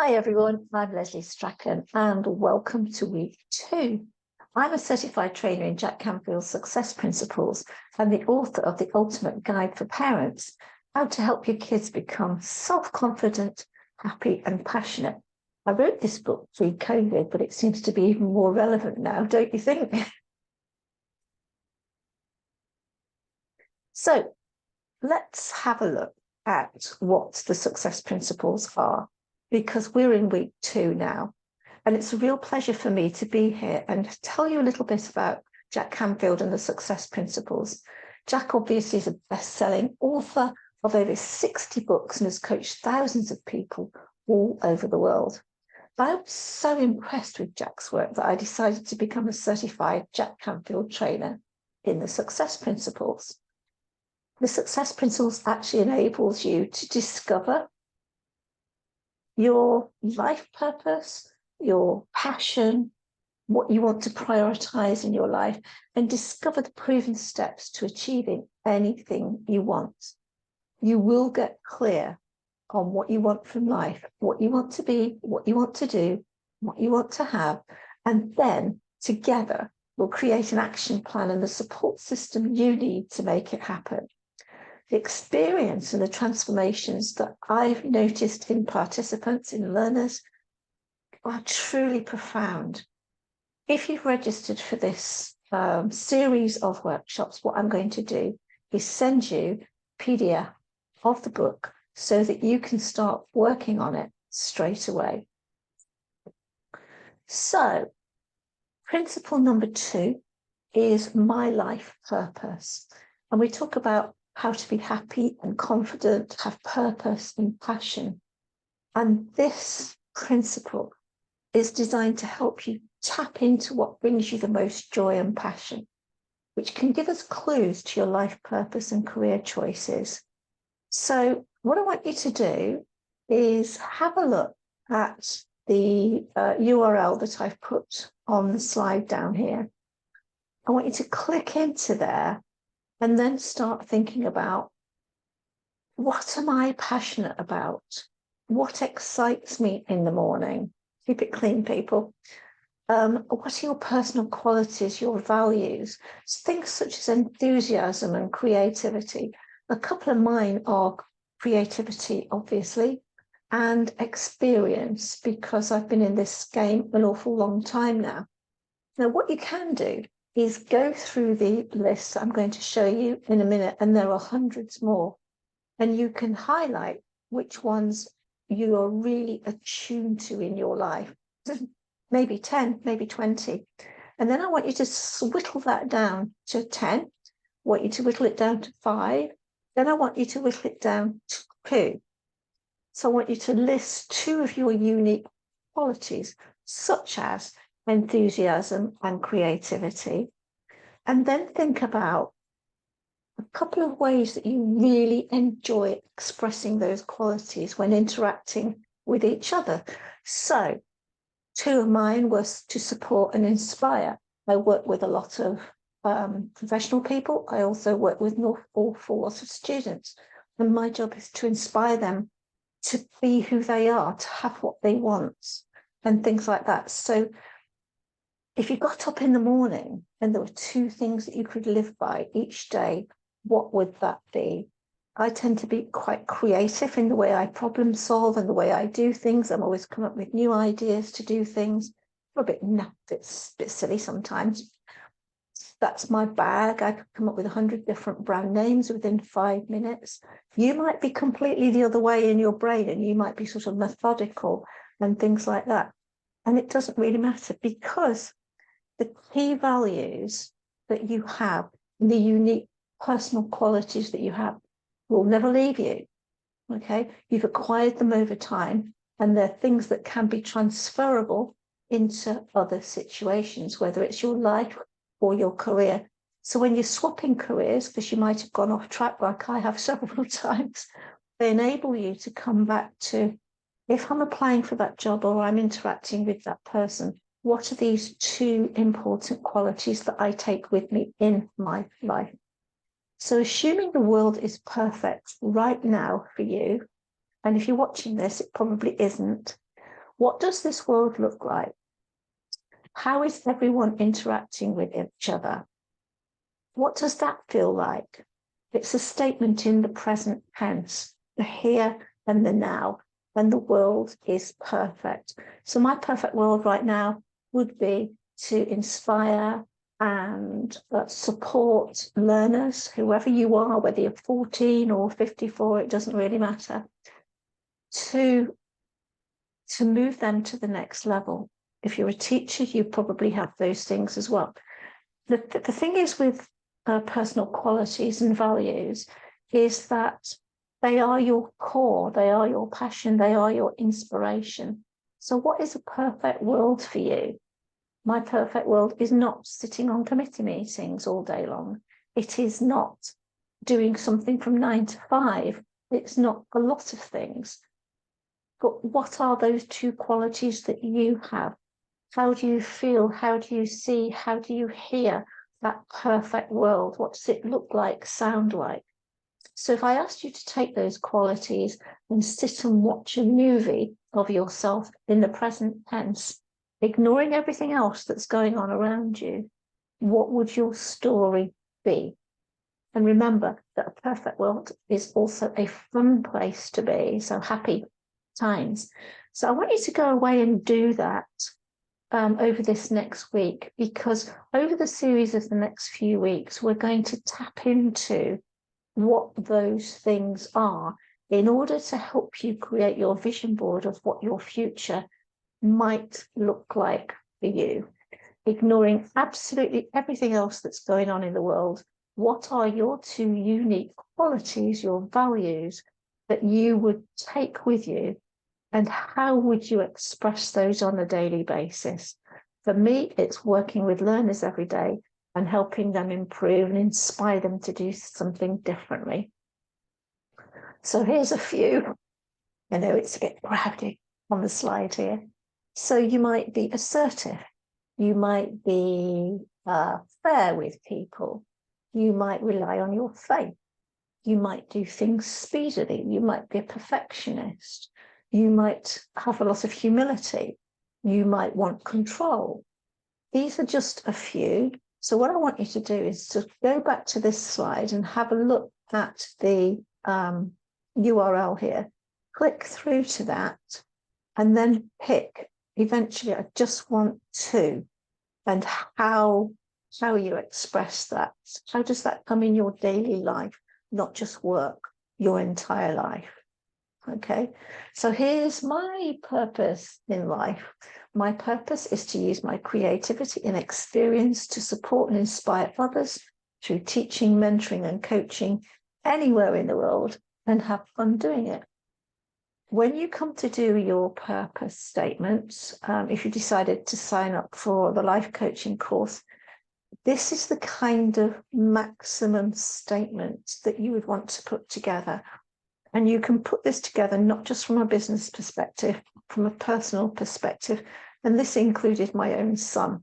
Hi everyone, I'm Leslie Strachan and welcome to week 2. I'm a certified trainer in Jack Canfield's Success Principles and the author of the Ultimate Guide for Parents, how to help your kids become self-confident, happy and passionate. I wrote this book pre-COVID, but it seems to be even more relevant now, don't you think? So let's have a look at what the Success Principles are, because we're in week 2 now. And it's a real pleasure for me to be here and tell you a little bit about Jack Canfield and the Success Principles. Jack obviously is a best-selling author of over 60 books and has coached thousands of people all over the world. I was so impressed with Jack's work that I decided to become a certified Jack Canfield trainer in the Success Principles. The Success Principles actually enables you to discover your life purpose, your passion, what you want to prioritize in your life, and discover the proven steps to achieving anything you want. You will get clear on what you want from life, what you want to be, what you want to do, what you want to have, and then together we'll create an action plan and the support system you need to make it happen. The experience and the transformations that I've noticed in participants, in learners, are truly profound. If you've registered for this series of workshops, what I'm going to do is send you a PDF of the book so that you can start working on it straight away. So, principle number 2 is my life purpose. And we talk about how to be happy and confident, have purpose and passion. And this principle is designed to help you tap into what brings you the most joy and passion, which can give us clues to your life purpose and career choices. So what I want you to do is have a look at the URL that I've put on the slide down here. I want you to click into there and then start thinking about, what am I passionate about? What excites me in the morning? Keep it clean, people. What are your personal qualities, your values? Things such as enthusiasm and creativity. A couple of mine are creativity, obviously, and experience, because I've been in this game an awful long time now. Now, what you can do is go through the list I'm going to show you in a minute, and there are hundreds more, and you can highlight which ones you are really attuned to in your life. Maybe 10, maybe 20. And then I want you to whittle that down to 10. I want you to whittle it down to 5. Then I want you to whittle it down to 2. So I want you to list 2 of your unique qualities, such as enthusiasm and creativity. And then think about a couple of ways that you really enjoy expressing those qualities when interacting with each other. So 2 of mine was to support and inspire. I work with a lot of professional people. I also work with an awful lot of students. And my job is to inspire them to be who they are, to have what they want, and things like that. So if you got up in the morning and there were 2 things that you could live by each day, what would that be? I tend to be quite creative in the way I problem solve and the way I do things. I'm always coming up with new ideas to do things. I'm a bit silly sometimes. That's my bag. I could come up with 100 different brand names within 5 minutes. You might be completely the other way in your brain, and you might be sort of methodical and things like that. And it doesn't really matter, because the key values that you have, the unique personal qualities that you have, will never leave you. Okay, you've acquired them over time, and they're things that can be transferable into other situations, whether it's your life or your career. So when you're swapping careers, because you might have gone off track like I have several times, they enable you to come back to, if I'm applying for that job or I'm interacting with that person, what are these 2 important qualities that I take with me in my life? So assuming the world is perfect right now for you, and if you're watching this, it probably isn't, What does this world look like? How is everyone interacting with each other? What does that feel like? It's a statement in the present tense, the here and the now, and the world is perfect. So my perfect world right now would be to inspire and support learners, whoever you are, whether you're 14 or 54, it doesn't really matter, to move them to the next level. If you're a teacher, you probably have those things as well. The thing is with personal qualities and values is that they are your core, they are your passion, they are your inspiration. So what is a perfect world for you? My perfect world is not sitting on committee meetings all day long. It is not doing something from 9 to 5. It's not a lot of things. But what are those two qualities that you have? How do you feel? How do you see? How do you hear that perfect world? What does it look like, sound like? So if I asked you to take those qualities and sit and watch a movie of yourself in the present tense, ignoring everything else that's going on around you, what would your story be? And remember that a perfect world is also a fun place to be, so happy times. So I want you to go away and do that over this next week, because over the series of the next few weeks, we're going to tap into what those things are in order to help you create your vision board of what your future might look like for you, ignoring absolutely everything else that's going on in the world. What are your two unique qualities, your values that you would take with you, and how would you express those on a daily basis? For me, it's working with learners every day and helping them improve and inspire them to do something differently. So here's a few. I know it's a bit crowded on the slide here. So you might be assertive. You might be fair with people. You might rely on your faith. You might do things speedily. You might be a perfectionist. You might have a lot of humility. You might want control. These are just a few. So what I want you to do is to go back to this slide and have a look at the URL here. Click through to that and then pick, eventually, I just want to, and how you express that. How does that come in your daily life, not just work, your entire life? Okay, so here's my purpose in life. My purpose is to use my creativity and experience to support and inspire others through teaching, mentoring, and coaching anywhere in the world, and have fun doing it. When you come to do your purpose statements, if you decided to sign up for the life coaching course, this is the kind of maximum statement that you would want to put together. And you can put this together not just from a business perspective, from a personal perspective. And this included my own son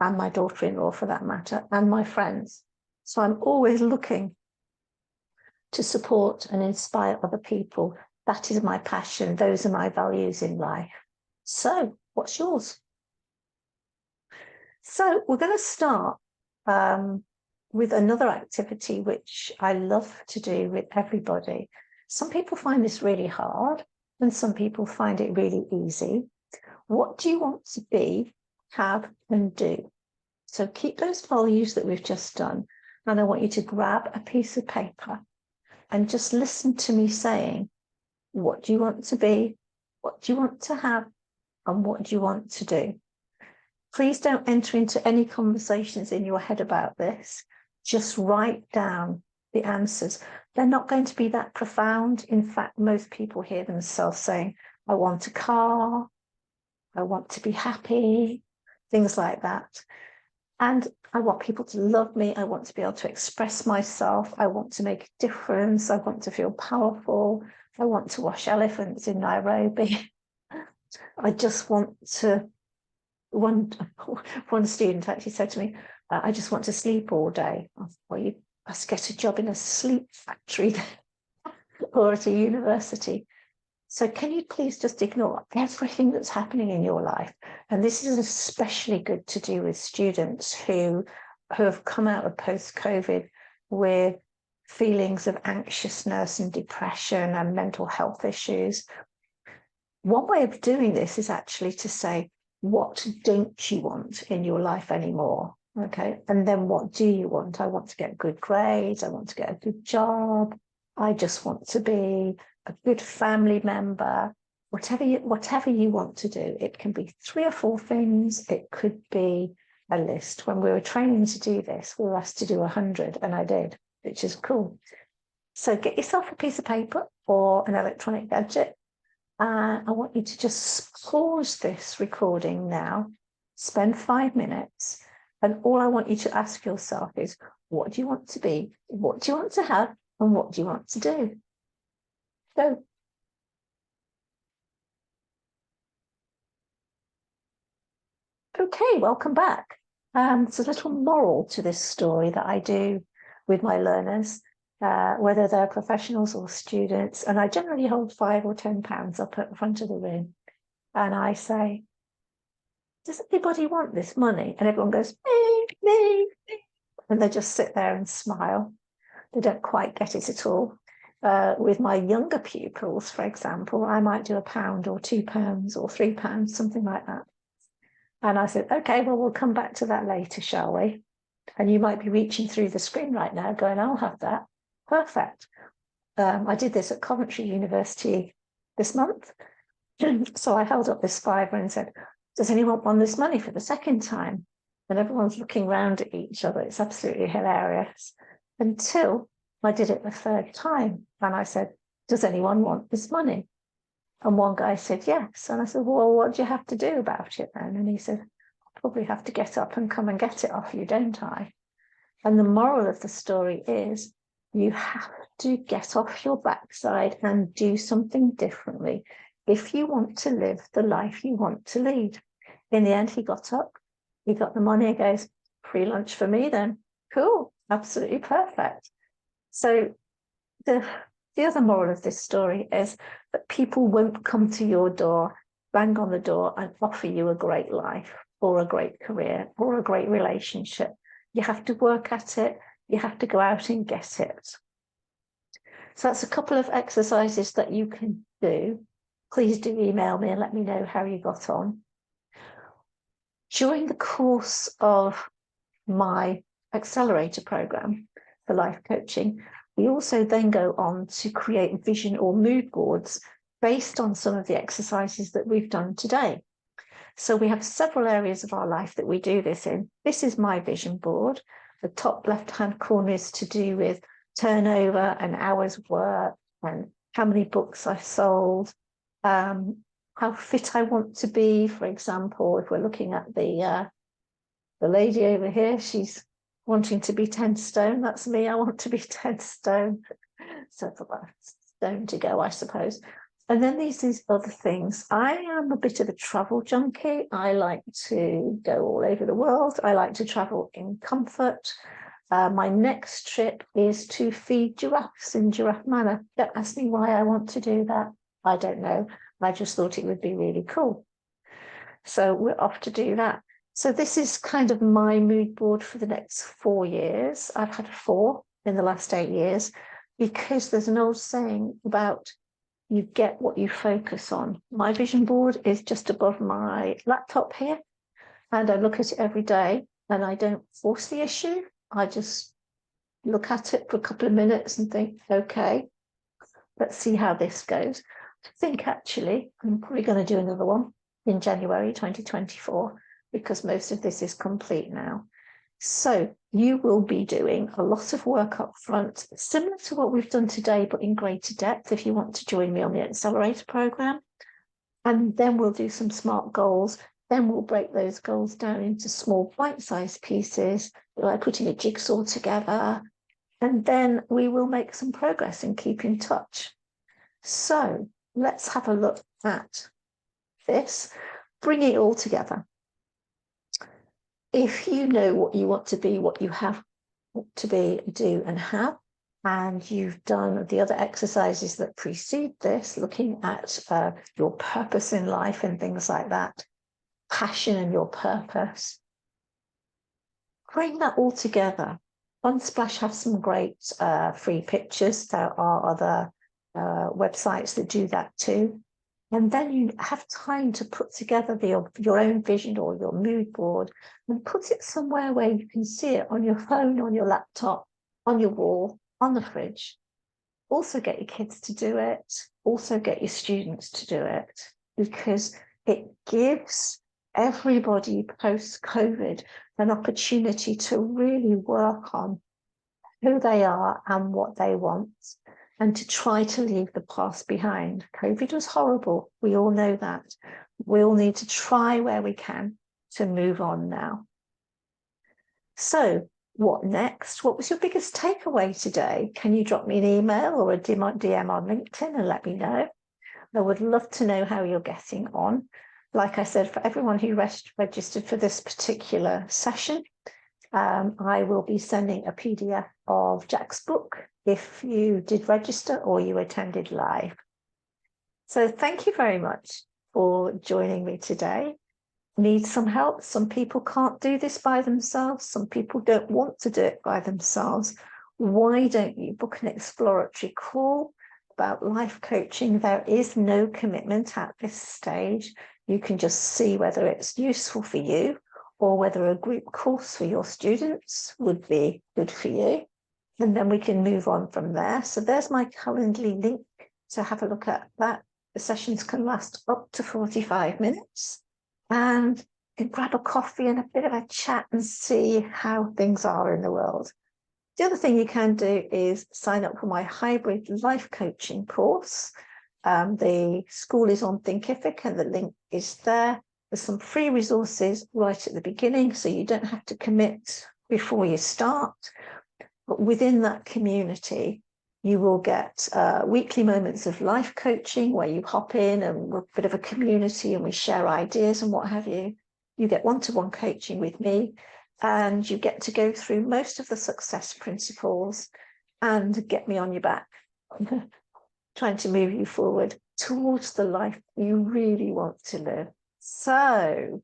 and my daughter-in-law, for that matter, and my friends. So I'm always looking to support and inspire other people. That is my passion. Those are my values in life. So what's yours? So we're going to start with another activity which I love to do with everybody. Some people find this really hard and some people find it really easy. What do you want to be, have, and do? So keep those values that we've just done, and I want you to grab a piece of paper and just listen to me saying, what do you want to be? What do you want to have? And what do you want to do? Please don't enter into any conversations in your head about this. Just write down the answers. They're not going to be that profound. In fact, most people hear themselves saying, I want a car, I want to be happy, things like that. And I want people to love me. I want to be able to express myself. I want to make a difference. I want to feel powerful. I want to wash elephants in Nairobi. I just want to, one student actually said to me, I just want to sleep all day. I thought, well, you must get a job in a sleep factory or at a university. So can you please just ignore everything that's happening in your life? And this is especially good to do with students who have come out of post-COVID with feelings of anxiousness and depression and mental health issues. One way of doing this is actually to say, what don't you want in your life anymore? Okay. And then what do you want? I want to get good grades. I want to get a good job. I just want to be a good family member. Whatever you want to do. It can be 3 or 4 things. It could be a list. When we were training to do this, we were asked to do 100, and I did, which is cool. So get yourself a piece of paper or an electronic gadget. I want you to just pause this recording now, spend 5 minutes, and all I want you to ask yourself is, what do you want to be? What do you want to have? And what do you want to do? So, okay, welcome back. There's a little moral to this story that I do with my learners, whether they're professionals or students, and I generally hold £5 or £10 up at the front of the room, and I say, does anybody want this money? And everyone goes, me, and they just sit there and smile. They don't quite get it at all. With my younger pupils, for example, I might do £1 or £2 or £3, something like that. And I said, okay, well, we'll come back to that later, shall we? And you might be reaching through the screen right now going, I'll have that. Perfect. I did this at Coventry University this month. So I held up this £5 and said, does anyone want this money for the second time? And everyone's looking around at each other. It's absolutely hilarious. Until I did it the 3rd time. And I said, does anyone want this money? And one guy said, yes. And I said, well, what do you have to do about it then? And he said, I'll probably have to get up and come and get it off you, don't I? And the moral of the story is, you have to get off your backside and do something differently if you want to live the life you want to lead. In the end, he got up, he got the money, he goes, free lunch for me then. Cool, absolutely perfect. So the other moral of this story is that people won't come to your door, bang on the door and offer you a great life or a great career or a great relationship. You have to work at it. You have to go out and get it. So that's a couple of exercises that you can do. Please do email me and let me know how you got on. During the course of my accelerator program for life coaching, we also then go on to create vision or mood boards based on some of the exercises that we've done today. So we have several areas of our life that we do this in. This is my vision board. The top left-hand corner is to do with turnover and hours worked and how many books I've sold, how fit I want to be. For example, if we're looking at the lady over here, she's wanting to be 10 stone. That's me. I want to be 10 stone. So for that stone to go, I suppose. And then these other things. I am a bit of a travel junkie. I like to go all over the world. I like to travel in comfort. My next trip is to feed giraffes in Giraffe Manor. Don't ask me why I want to do that. I don't know. I just thought it would be really cool. So we're off to do that. So this is kind of my mood board for the next 4 years. I've had 4 in the last 8 years, because there's an old saying about you get what you focus on. My vision board is just above my laptop here, and I look at it every day, and I don't force the issue. I just look at it for a couple of minutes and think, okay, let's see how this goes. I think actually I'm probably going to do another one in January 2024, because most of this is complete now. So you will be doing a lot of work up front, similar to what we've done today, but in greater depth if you want to join me on the accelerator program. And then we'll do some SMART goals. Then we'll break those goals down into small bite-sized pieces, like putting a jigsaw together. And then we will make some progress and keep in touch. So let's have a look at this, bring it all together. If you know what you want to be, what you have to be, do and have, and you've done the other exercises that precede this, looking at your purpose in life and things like that, passion and your purpose, bring that all together. Unsplash have some great free pictures. There are other websites that do that too. And then you have time to put together your own vision or your mood board and put it somewhere where you can see it on your phone, on your laptop, on your wall, on the fridge. Also get your kids to do it. Also get your students to do it, because it gives everybody post-COVID an opportunity to really work on who they are and what they want, and to try to leave the past behind. COVID was horrible. We all know that. We all need to try where we can to move on now. So what next? What was your biggest takeaway today? Can you drop me an email or a DM on LinkedIn and let me know? I would love to know how you're getting on. Like I said, for everyone who registered for this particular session, I will be sending a PDF of Jack's book if you did register or you attended live. So thank you very much for joining me today. Need some help? Some people can't do this by themselves. Some people don't want to do it by themselves. Why don't you book an exploratory call about life coaching? There is no commitment at this stage. You can just see whether it's useful for you or whether a group course for your students would be good for you. And then we can move on from there. So there's my Calendly link to have a look at that. The sessions can last up to 45 minutes. And you can grab a coffee and a bit of a chat and see how things are in the world. The other thing you can do is sign up for my hybrid life coaching course. The school is on Thinkific and the link is there. There's some free resources right at the beginning, so you don't have to commit before you start. But within that community, you will get weekly moments of life coaching where you hop in and we're a bit of a community and we share ideas and what have you. You get one-to-one coaching with me, and you get to go through most of the success principles and get me on your back, trying to move you forward towards the life you really want to live. So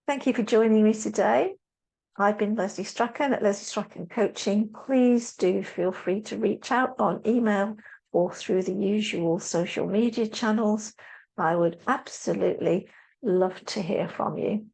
thank you for joining me today. I've been Leslie Strachan at Leslie Strachan Coaching. Please do feel free to reach out on email or through the usual social media channels. I would absolutely love to hear from you.